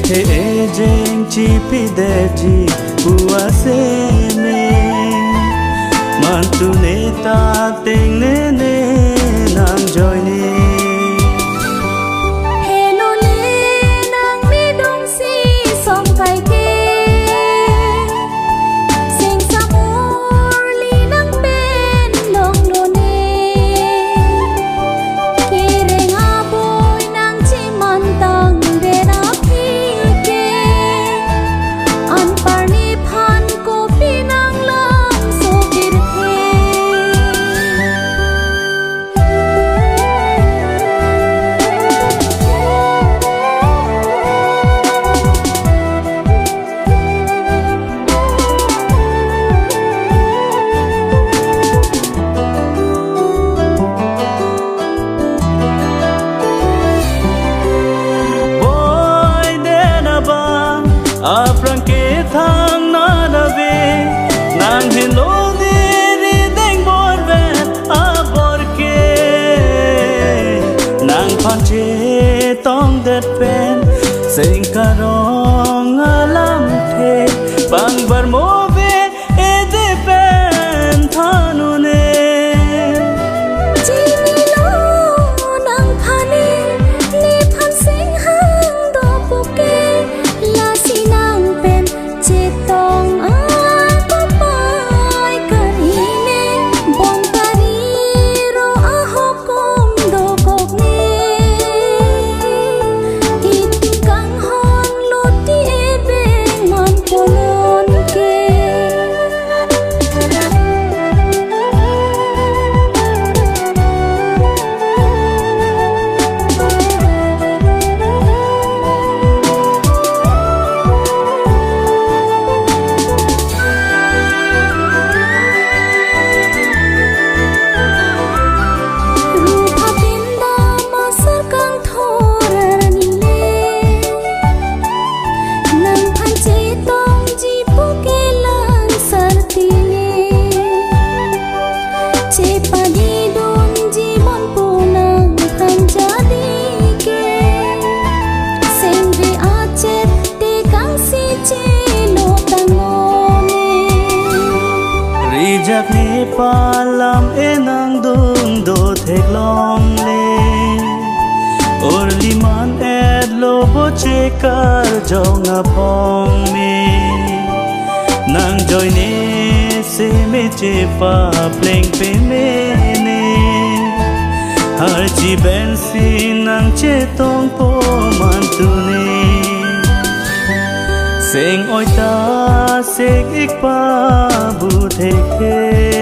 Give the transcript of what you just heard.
he e jeng chi pi de chi bua se me man tu ne ta ting ne ne nang joy ne aprang ke thang na lave nang hello de ri deng bor ve a bor ke nang phan che tong det pen sing ka rong alam the bang bar mo ve e de pen thanu ne jak ni palam enang dung do thek long le or liman ed lo bo che kar jong a pong me nang joy ne se me che pa pleng pe me ne har chi ben si nang che tong po man tu ne sing oi ta sing ik pa bu the ke